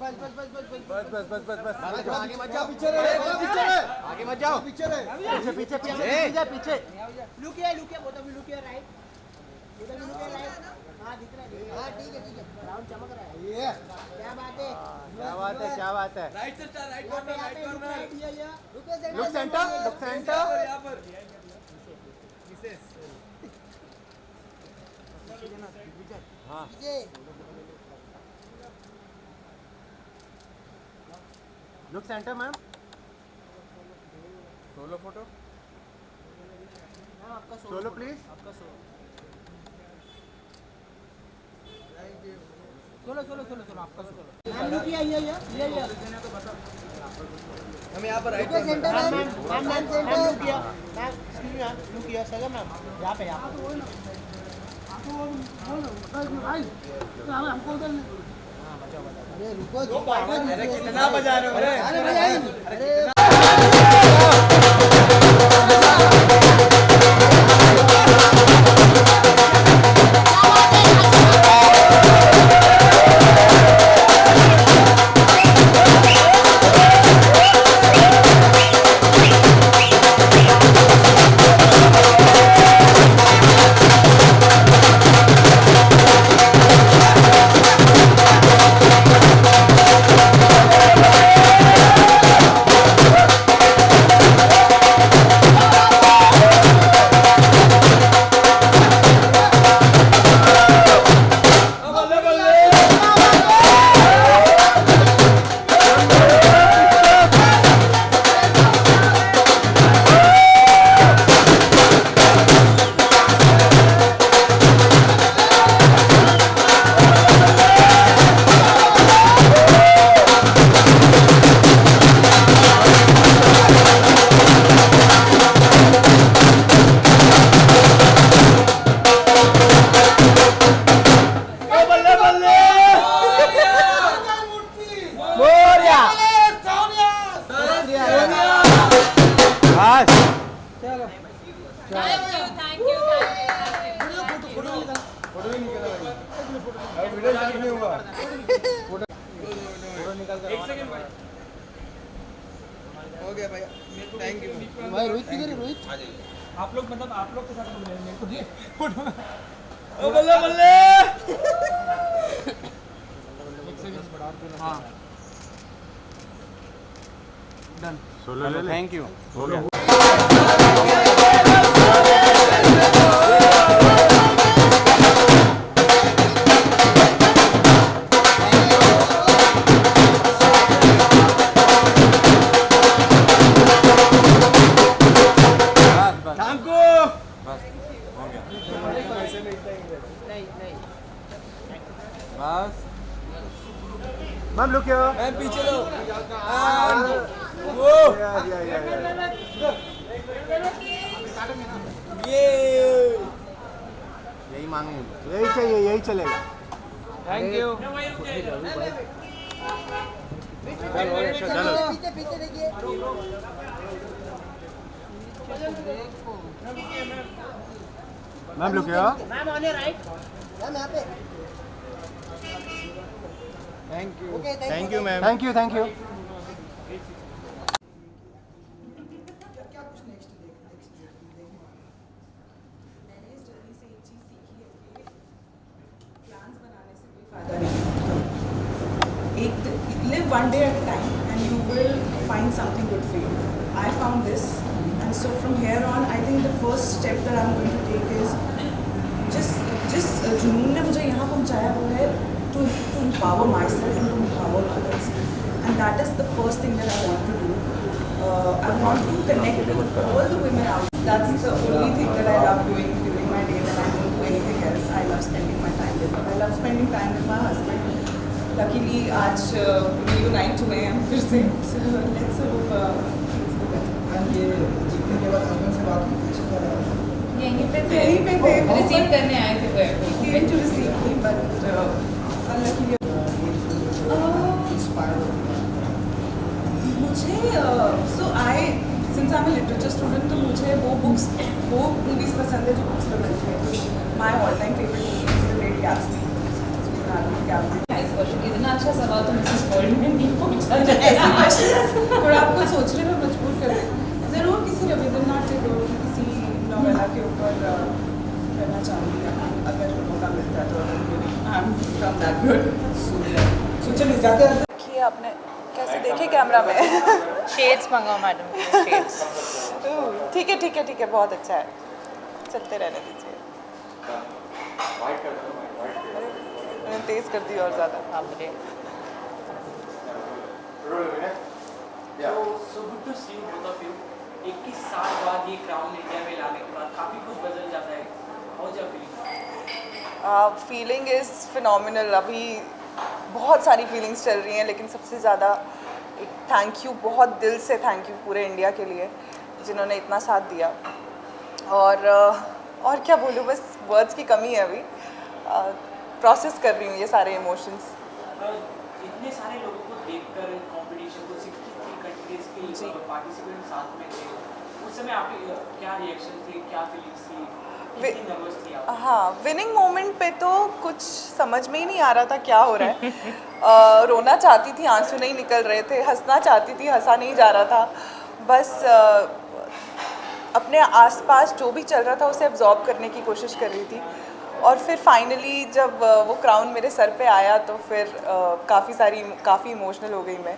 बस आगे मत जाओ, पीछे आगे मत जाओ, पीछे पीछे पीछे पीछे। Look here both of you look here right, both of you look here right. हां दिख रहा है, हां ठीक है ग्राउंड चमक रहा है। ये क्या बात है, क्या बात है। राइट से start, right corner, look centre यहाँ पर मिसेस। हाँ look centre ma'am. Solo photo, आपका सोलो प्लीज। आपका सोलो आपका सोलो। मैम लुक हियर हम यहाँ पर right centre corner. Ma'am centre look here ma'am, excuse me ma'am, look here sir ma'am, यहाँ पे हमको उधर अरे रुको, अरे कितना बजा रहे हो, अरे हो गया भैया, थैंक यू भाई। रोहित किधर है, रोहित? आप लोग मतलब आप लोग के साथ बोल रहे हैं मेरे को दिए फोटो। ओ बल्ले बल्ले। हाँ डन। सोलो ले, थैंक यू। बस मैम लुक हियर। मैम पीछे लो। वो ये यही मांगेंगे, यही चाहिए, यही चलेगा। Thank you. चलो पीछे देखिए। Ma'am look here. Ma'am on your right, ma'am यहाँ पे। Thank you. Okay thank you ma'am. Thank you. मैंने इस जर्नी से एक चीज़ सीखी है कि प्लान्स बनाने से कोई फायदा नहीं होता। Live one day at time and you will find something good for you. I found this and so from here on I think the first step that I am going to take is जिस जुनून ने मुझे यहाँ पहुँचाया वो है to empower myself and to empower others, and that is the first thing that I want to do. I want to connect with all the women out. That's the only thing that I love doing during my day when I don't do anything else. I love spending my time with them. I love spending time with my husband. Luckily, आज reunite हुए हैं फिर से. So let's hope things go better. And ये जीतने के बाद husband से बात की? यहीं पे थे रिसीव करने आए थे He went to receive me, but unluckily. मुझे since I'm a literature student, तो मुझे वो movies पसंद है जो books पे बनती है. My all-time favorite movie is The Great Gatsby. Question, इतना अच्छा सवाल तो मिसेस वर्ल्ड में नहीं पूछा जाता। ऐसे क्वेश्चन थोड़ा आपको सोचने में मजबूर कर देते। ज़रूर किसी रविंद्रनाथ टैगोर की किसी नॉवेला के ऊपर करना चाहूँगी अगर मौका मिलता है तो। I am from that good. So, चलिए जाते हैं। देखिए आपने कैसे देखे कैमरा में? शेड्स मंगाओ मैडम, शेड्स। ठीक है ठीक है ठीक है, बहुत अच्छा है, चलते रहने दीजिए। मैंने तेज कर दी और ज़्यादा। आप बोलिए। So good to see you both of you. 21 साल बाद ये क्राउन इंडिया में लाने के बाद काफ़ी कुछ बदल जाता है। How is your feeling? Feeling is phenomenal. अभी बहुत सारी फीलिंग्स चल रही हैं, लेकिन सबसे ज़्यादा एक थैंक यू, बहुत दिल से थैंक यू पूरे इंडिया के लिए जिन्होंने इतना साथ दिया। और क्या बोलूँ, बस वर्ड्स की कमी है अभी। प्रोसेस कर रही हूँ ये सारे इमोशंस। इतने सारे लोगों को देखकर कंपटीशन को 63 कंट्रीज के पार्टिसिपेंट साथ में थे, उस समय आपकी क्या रिएक्शन थी, क्या फीलिंग्स थी, कितनी नर्वस थी आप? हाँ, विनिंग मोमेंट पे तो कुछ समझ में ही नहीं आ रहा था क्या हो रहा है। रोना चाहती थी, आंसू नहीं निकल रहे थे, हंसना चाहती थी, हंसा नहीं जा रहा था। बस अपने आसपास जो भी चल रहा था उसे एब्जॉर्ब करने की कोशिश कर रही थी। और फिर फाइनली जब वो क्राउन मेरे सर पे आया तो फिर काफ़ी इमोशनल हो गई मैं।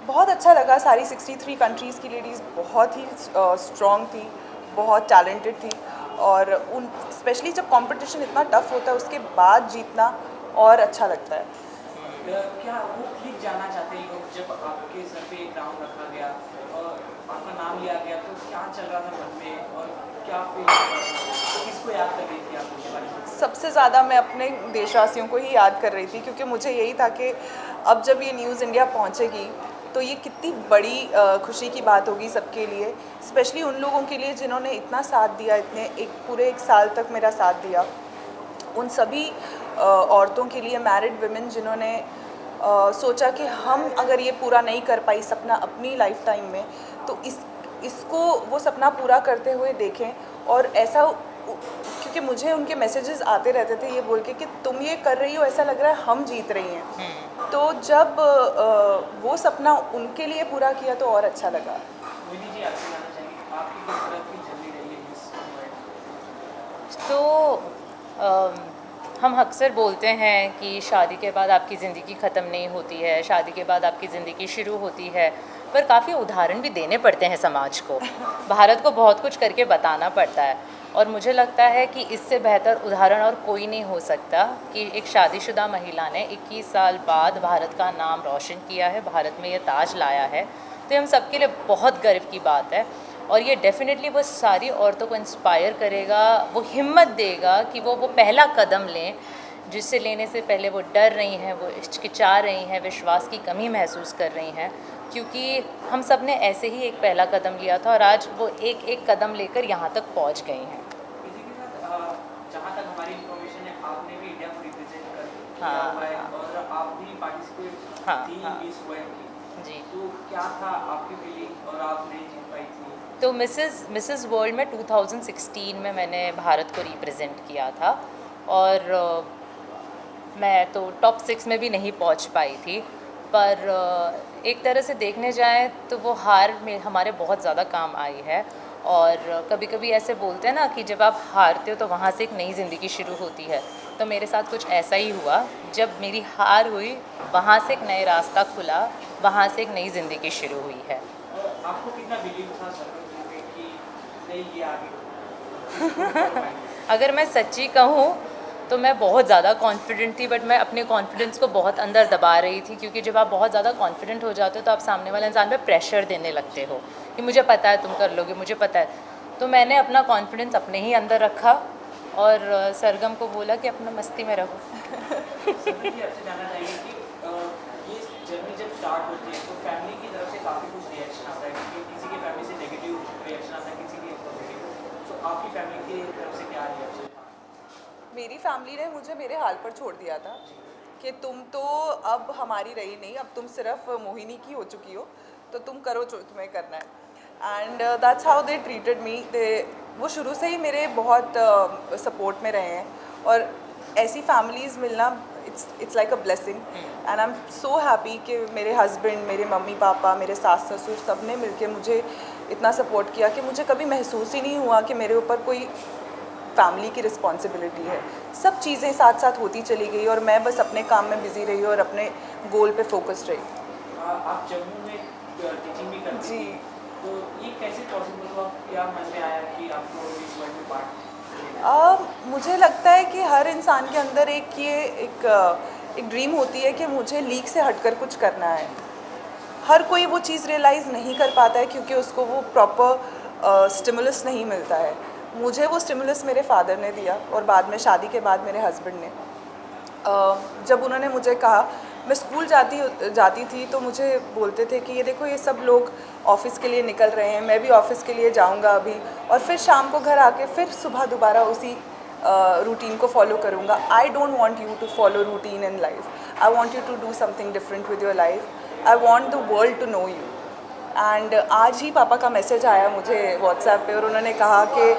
बहुत अच्छा लगा। सारी 63 कंट्रीज़ की लेडीज़ बहुत ही स्ट्रॉन्ग थी, बहुत टैलेंटेड थी, और उन स्पेशली जब कंपटीशन इतना टफ होता है उसके बाद जीतना और अच्छा लगता है। क्या वो क्लिक जाना चाहते हैं लोग जब आपके सर पे एक क्राउन रखा गया और आपका नाम लिया गया, तो क्या चल रहा था मन में और क्या फील, किसको याद कर रही थी आप उसके बारे में? सबसे ज़्यादा मैं अपने देशवासियों को ही याद कर रही थी, क्योंकि मुझे यही था कि अब जब ये न्यूज़ इंडिया पहुंचेगी तो ये कितनी बड़ी खुशी की बात होगी सबके लिए, स्पेशली उन लोगों के लिए जिन्होंने इतना साथ दिया, पूरे एक साल तक मेरा साथ दिया। उन सभी औरतों के लिए, मैरिड विमेन जिन्होंने सोचा कि हम अगर ये पूरा नहीं कर पाई सपना अपनी लाइफ टाइम में, तो इसको वो सपना पूरा करते हुए देखें। और ऐसा, क्योंकि मुझे उनके मैसेजेस आते रहते थे ये बोल के कि तुम ये कर रही हो, ऐसा लग रहा है हम जीत रही हैं। तो जब वो सपना उनके लिए पूरा किया तो और अच्छा लगा। मोहिनी जी, आपसे जानना चाहेंगे आपकी किस तरह की जर्नी रही है मिस वर्ल्ड? तो हम अक्सर बोलते हैं कि शादी के बाद आपकी ज़िंदगी ख़त्म नहीं होती है, शादी के बाद आपकी ज़िंदगी शुरू होती है, पर काफ़ी उदाहरण भी देने पड़ते हैं समाज को। भारत को बहुत कुछ करके बताना पड़ता है, और मुझे लगता है कि इससे बेहतर उदाहरण और कोई नहीं हो सकता कि एक शादीशुदा महिला ने 21 साल बाद भारत का नाम रोशन किया है, भारत में ये ताज लाया है। तो हम सबके लिए बहुत गर्व की बात है, और ये डेफिनेटली वो सारी औरतों को इंस्पायर करेगा, वो हिम्मत देगा कि वो पहला कदम लें जिससे लेने से पहले वो डर रही हैं, वो हिचकिचा रही हैं, विश्वास की कमी महसूस कर रही हैं, क्योंकि हम सब ने ऐसे ही एक पहला कदम लिया था और आज वो एक एक कदम लेकर यहाँ तक पहुँच गई हैं। इसी के साथ जहाँ तक हमारी इन्फॉर्मेशन है, आपने भी इंडिया को रिप्रेजेंट कर हाँ, हुआ है और आप भी पार्टिसिपेट थी मिस वर्ल्ड की जी। तो क्या था आपकी फीलिंग और आप नहीं जीत पाई थी? तो मिसेस वर्ल्ड में 2016 में मैंने भारत को रिप्रेजेंट किया था, और मैं तो टॉप 6 में भी नहीं पहुंच पाई थी, पर एक तरह से देखने जाएं तो वो हार में हमारे बहुत ज़्यादा काम आई है। और कभी कभी ऐसे बोलते हैं ना कि जब आप हारते हो तो वहाँ से एक नई ज़िंदगी शुरू होती है, तो मेरे साथ कुछ ऐसा ही हुआ। जब मेरी हार हुई, वहाँ से एक नया रास्ता खुला, वहाँ से एक नई ज़िंदगी शुरू हुई है। आपको कितना बिलीव था सर कि नहीं ये आगे? अगर मैं सच्ची कहूँ तो मैं बहुत ज़्यादा कॉन्फिडेंट थी, बट मैं अपने कॉन्फिडेंस को बहुत अंदर दबा रही थी, क्योंकि जब आप बहुत ज़्यादा कॉन्फिडेंट हो जाते हो तो आप सामने वाले इंसान पे प्रेशर देने लगते हो कि मुझे पता है तुम कर लोगे, मुझे पता है। तो मैंने अपना कॉन्फिडेंस अपने ही अंदर रखा और सरगम को बोला कि अपना मस्ती में रहो। सर जी, आपसे जानना चाहेंगे कि ये जर्नी जब स्टार्ट होती है तो फैमिली की तरफ से काफ़ी कुछ रिएक्शन आता है, क्योंकि किसी की फैमिली से नेगेटिव रिएक्शन आता है, किसी की पॉजिटिव। तो आपकी फैमिली की तरफ से क्या रिएक्शन था? मेरी फैमिली ने मुझे मेरे हाल पर छोड़ दिया था कि तुम तो अब हमारी रही नहीं, अब तुम सिर्फ मोहिनी की हो चुकी हो, तो तुम करो जो तुम्हें करना है। And that's how they treated me. वो शुरू से ही मेरे बहुत सपोर्ट में रहे हैं, और ऐसी फैमिलीज़ मिलना it's like a blessing and I am so happy कि मेरे हस्बैंड, मेरे मम्मी पापा, मेरे सास ससुर सब ने मिलके मुझे इतना सपोर्ट किया कि मुझे कभी महसूस ही नहीं हुआ कि मेरे ऊपर कोई फैमिली की रिस्पॉन्सिबिलिटी है। सब चीज़ें साथ साथ होती चली गई और मैं बस अपने काम में बिज़ी रही और अपने गोल पे फोकस्ड रही। आप जम्मू में टीचिंग भी करती जी। थी, तो ये कैसे पॉसिबल हुआ, क्या मन में आया कि आपको इस वर्ल्ड में पार्ट? मुझे लगता है कि हर इंसान के अंदर एक ड्रीम होती है कि मुझे लीग से हटकर कुछ करना है। हर कोई वो चीज़ रियलाइज़ नहीं कर पाता है क्योंकि उसको वो प्रॉपर स्टिमुलस नहीं मिलता है। मुझे वो स्टिमुलस मेरे फादर ने दिया और बाद में शादी के बाद मेरे हस्बैंड ने। जब उन्होंने मुझे कहा, मैं स्कूल जाती थी तो मुझे बोलते थे कि ये देखो ये सब लोग ऑफ़िस के लिए निकल रहे हैं, मैं भी ऑफ़िस के लिए जाऊंगा अभी, और फिर शाम को घर आके फिर सुबह दोबारा उसी रूटीन को फॉलो करूंगा। I don't want you to follow routine in life, I want you to do something different with your life, I want the world to know you. And आज ही पापा का मैसेज आया मुझे व्हाट्सएप पे और उन्होंने कहा कि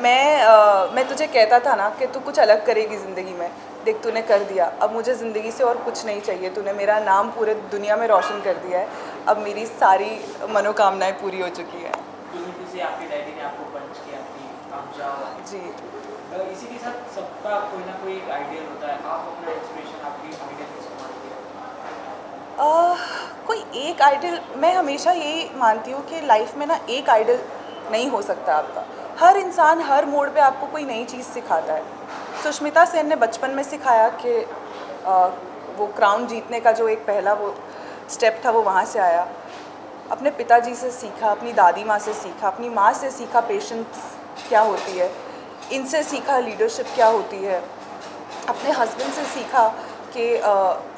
मैं तुझे कहता था ना कि तू कुछ अलग करेगी ज़िंदगी में, देख तूने कर दिया, अब मुझे ज़िंदगी से और कुछ नहीं चाहिए, तूने मेरा नाम पूरे दुनिया में रोशन कर दिया है, अब मेरी सारी मनोकामनाएं पूरी हो चुकी हैं। यूनिवर्सिटी से आपके डैडी ने आपको पंच किया कि आप जाओ। जी। इसी के साथ सबका कोई ना कोई एक आइडियल होता है, आप अपना इंस्पिरेशन आपकी आइडियल किसको मानती है? कोई एक आइडल, मैं हमेशा यही मानती हूँ कि लाइफ में ना एक आइडल नहीं हो सकता आपका। हर इंसान हर मोड़ पे आपको कोई नई चीज़ सिखाता है। सुष्मिता सेन ने बचपन में सिखाया कि वो क्राउन जीतने का जो एक पहला वो स्टेप था वो वहाँ से आया। अपने पिताजी से सीखा, अपनी दादी माँ से सीखा, अपनी माँ से सीखा पेशेंस क्या होती है, इनसे सीखा लीडरशिप क्या होती है, अपने हस्बैंड से सीखा कि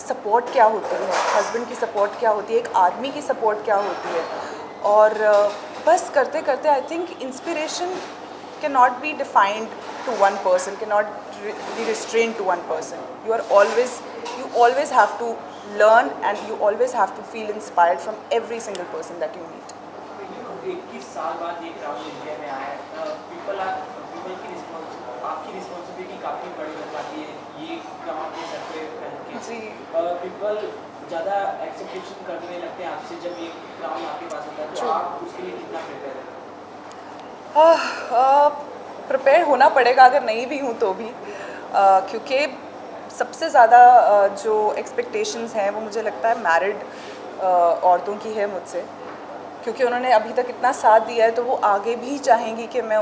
सपोर्ट क्या होती है, हस्बैंड की सपोर्ट क्या होती है, एक आदमी की सपोर्ट क्या होती है। और बस करते करते I think inspiration can not be defined to one person, can not be restrained to one person. you always have to learn and you always have to feel inspired from every single person that you meet. 21 साल बाद ये crown India में आया है, people की आपकी responsibility काफ़ी बड़ी हो जाती है ये क्राउन के सर पे पहन के। जी। पीपल ज़्यादा एक्सेप्टेशन करने लगते हैं आपसे जब ये क्राउन आपके पास होता है, तो आप उसके लिए कितना प्रिपेयर हैं? प्रिपेयर होना पड़ेगा अगर नहीं भी हूँ तो भी, क्योंकि सबसे ज़्यादा जो एक्सपेक्टेशंस हैं वो मुझे लगता है मैरिड औरतों की है मुझसे, क्योंकि उन्होंने अभी तक इतना साथ दिया है तो वो आगे भी चाहेंगी कि मैं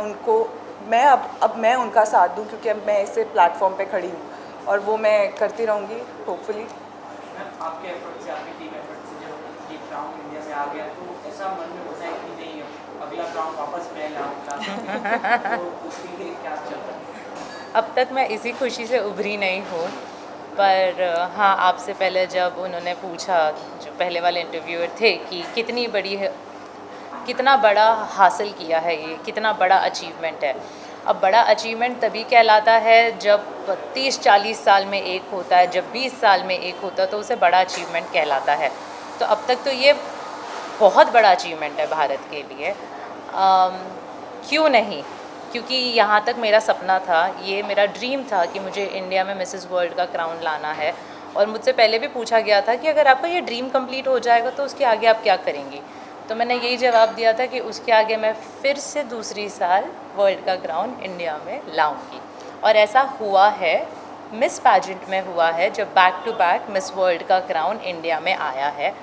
अब मैं उनका साथ दूं, क्योंकि अब मैं ऐसे प्लेटफॉर्म पे खड़ी हूँ और वो मैं करती रहूँगी होपफुली। आपके एफर्ट से, आपकी टीम एफर्ट से जब ये क्राउन इंडिया में आ गया तो ऐसा मन में होता है कि नहीं अगला क्राउन वापस मैं लाऊंगा, तो उसके लिए क्या चल रहा है? अब तक मैं इसी खुशी से उभरी नहीं हूँ, पर हाँ, आपसे पहले जब उन्होंने पूछा, जो पहले वाले इंटरव्यूअर थे, कि कितनी बड़ी है, कितना बड़ा हासिल किया है ये, कितना बड़ा अचीवमेंट है। अब बड़ा अचीवमेंट तभी कहलाता है जब 30-40 साल में एक होता है, जब 20 साल में एक होता है तो उसे बड़ा अचीवमेंट कहलाता है। तो अब तक तो ये बहुत बड़ा अचीवमेंट है भारत के लिए। क्यों नहीं, क्योंकि यहाँ तक मेरा सपना था, ये मेरा ड्रीम था कि मुझे इंडिया में मिसेस वर्ल्ड का क्राउन लाना है। और मुझसे पहले भी पूछा गया था कि अगर आपका ये ड्रीम कंप्लीट हो जाएगा तो उसके आगे आप क्या करेंगी, तो मैंने यही जवाब दिया था कि उसके आगे मैं फिर से दूसरी साल वर्ल्ड का क्राउन इंडिया में लाऊंगी। और ऐसा हुआ है, मिस पैजेंट में हुआ है, जब back to back miss world का क्राउन इंडिया में आया है,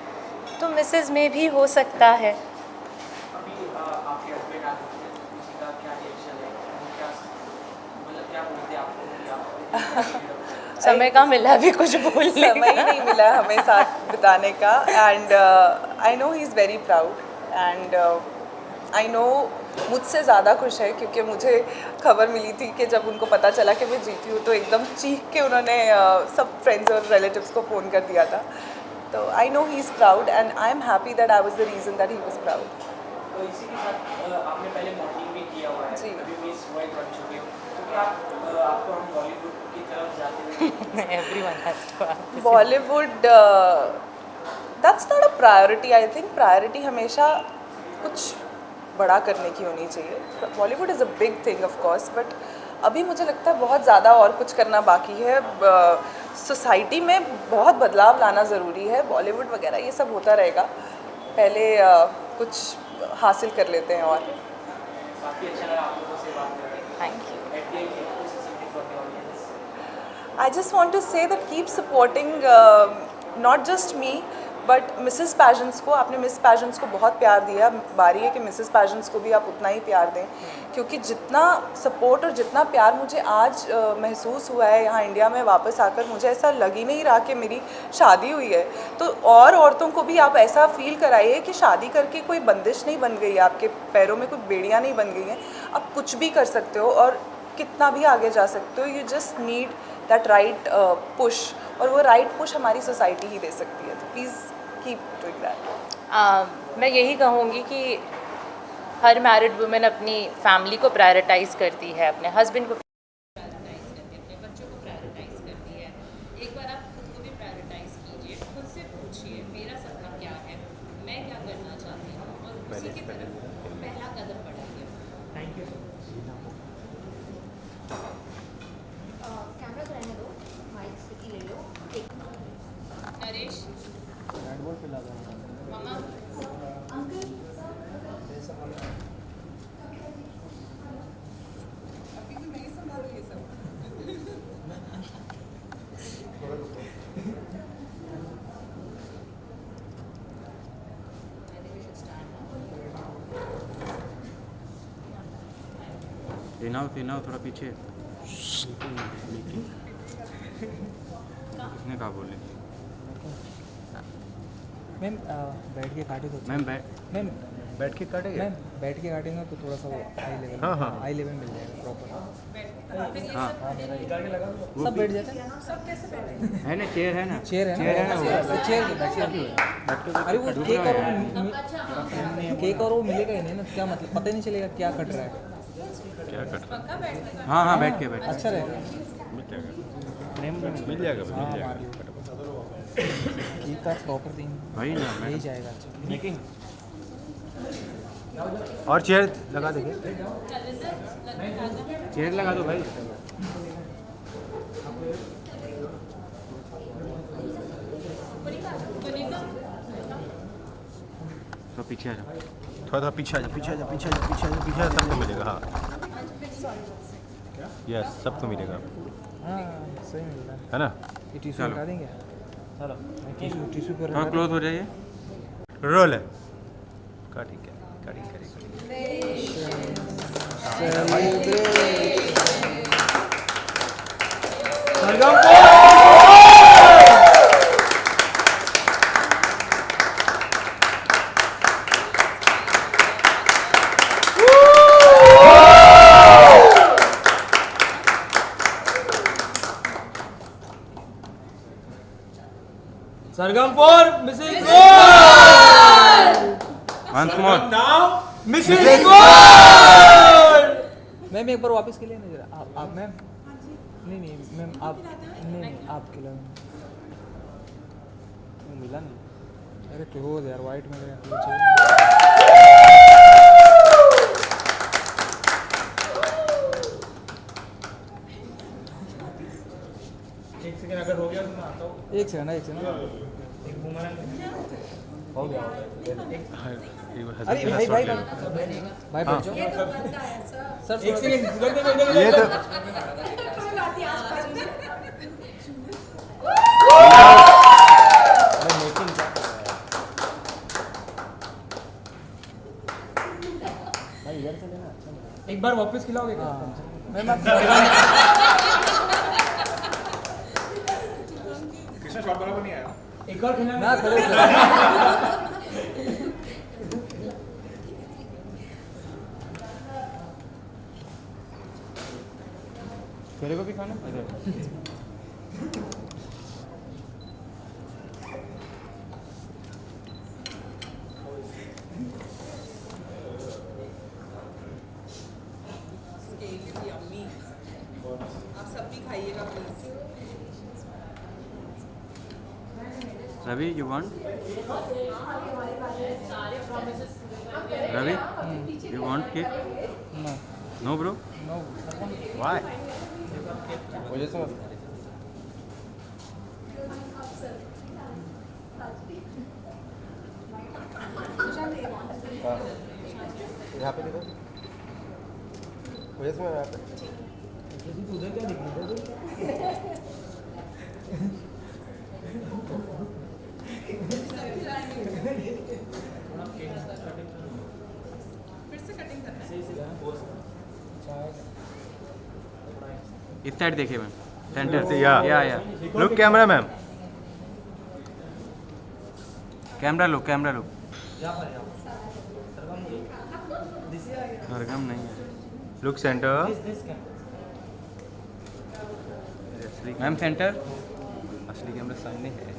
तो मिसेस में भी हो सकता है। अभी आपके हस्बैंड किसी का क्या रिएक्शन है, क्या मतलब क्या बोलते हैं आपको? समय का मिला भी कुछ बोलने समय ही नहीं मिला हमें साथ बिताने का, and I know he is very proud, and I know मुझसे ज़्यादा खुश है, क्योंकि मुझे खबर मिली थी कि जब उनको पता चला कि मैं जीती हूँ तो एकदम चीख के उन्होंने सब फ्रेंड्स और रिलेटिव्स को फ़ोन कर दिया था। तो I know he is proud and I am happy that I was the reason that he was proud. तो इसी के साथ आपने पहले मॉडलिंग भी किया हुआ है, जी। अभी मिस वर्ल्ड बन चुके हो, तो क्या आपको हम बॉलीवुड की तरफ जाते हुए everyone has to ask. Bollywood that's not a priority. I think priority हमेशा कुछ बड़ा करने की होनी चाहिए। Bollywood is a big thing of course, but अभी मुझे लगता है बहुत ज़्यादा और कुछ करना बाकी है। सोसाइटी में बहुत बदलाव लाना ज़रूरी है। बॉलीवुड वगैरह ये सब होता रहेगा, पहले कुछ हासिल कर लेते हैं। और काफ़ी अच्छा लगा आप लोगों से बात करके। Thank you. At the end, what is the message for the audience? I just want to say that keep supporting not just me but Mrs. Pageants को। आपने मिस पैजेंट्स को बहुत प्यार दिया, बारी है कि मिसेस पैजेंट्स को भी आप उतना ही प्यार दें, क्योंकि जितना सपोर्ट और जितना प्यार मुझे आज महसूस हुआ है यहाँ इंडिया में वापस आकर, मुझे ऐसा लग ही नहीं रहा कि मेरी शादी हुई है। तो और औरतों को भी आप ऐसा फील कराइए कि शादी करके कोई बंदिश नहीं बन गई है, आपके पैरों में कोई बेड़ियाँ नहीं बन गई हैं, आप कुछ भी कर सकते हो और कितना भी आगे जा सकते हो। You just need that right push, और वो राइट पुश हमारी सोसाइटी ही दे सकती है। तो प्लीज़ कीप डूइंग दैट। मैं यही कहूँगी कि हर मैरिड वुमेन अपनी फैमिली को प्रायोरिटाइज़ करती है, अपने हस्बैंड को प्रायोरिटाइज़ करती है, अपने बच्चों को प्रायोरिटाइज़ करती है। एक बार आप खुद को भी प्रायोरिटाइज़ कीजिए, खुद से पूछिए मेरा सपना क्या है, मैं क्या करना चाहती हूँ, और उसी की तरफ पहला कदम बढ़ाइए। Thank you. कैमरा तो रहने दो, माइक से ले लो। एक नरेश मामा अभी तो मैं ही संभाल रही सब। फिनाओ थोड़ा पीछे। किसने कहा बोले? मैम बैठ के काटे तो मैम मैम बैठ के काटेंगे। मैम बैठ के काटेंगे तो थोड़ा सा वो हाई लेवल, हाँ, हाँ। हाई लेवल मिल जाएगा प्रॉपर। हाँ सब बैठ जाते हैं। है ना, चेयर है ना, चेयर है ना, चेयर अरे वो केक और वो मिलेगा ही नहीं ना, क्या मतलब पता ही नहीं चलेगा क्या कट रहा है। क्या कर? हाँ बैठ के अच्छा रहेगा। मिल जाएगा हाँ केक का प्रॉपर थिंग भाई ना यही जाएगा। अच्छा और चेयर लगा देंगे। चेयर लगा दो भाई। तो पीछे आ जाओ, थोड़ा पीछे आ जा, सबको मिलेगा। हाँ यस, सबको मिलेगा। हाँ सही मिल रहा है ना? है। ये टिश्यू चलो। लगा देंगे। टिश्यू पर थोड़ा क्लोज हो जाइए। रोल है। कटिंग करें। सरगमपुर Mrs once more. Mrs ma'am एक बार वापस के लिए नहीं जरा आप मैम। नहीं मैम आप नहीं आप खिला मिला नहीं। अरे क्लोज यार, वाइट में एक सेकंड अगर हो गया तो मैं आता हूँ। एक सेकंड हो गया। अरे भाई बैठ जाओ सर। एक सेकंड ये तो एक बार वापस खिलाओगे क्या? मैम आप कृष्णा शॉट बराबर नहीं आया। एक और खिलाना ना खड़े तेरे को भी खाना? आप सब भी खाइएगा please. Ravi you want? Ravi you want cake? No bro. Why? वजह से यहाँ पे देखो इसमें यहाँ पे उधर क्या दिख रहा फिर से कटिंग करना है इस साइड देखिए मैम सेंटर से या look camera ma'am camera look सरगम नहीं है लुक सेंटर मैम सेंटर असली कैमरा सामने है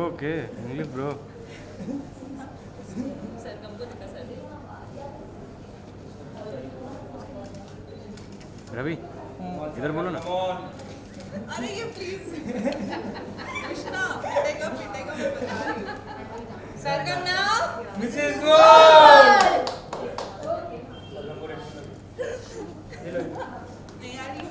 ओके इंग्लिश ब्रो रवि इधर बोलो ना अरे ये प्लीज कृष्णा पिटेगा मैं बता रही हूँ सरगम नाउ मिसेस नहीं यार ये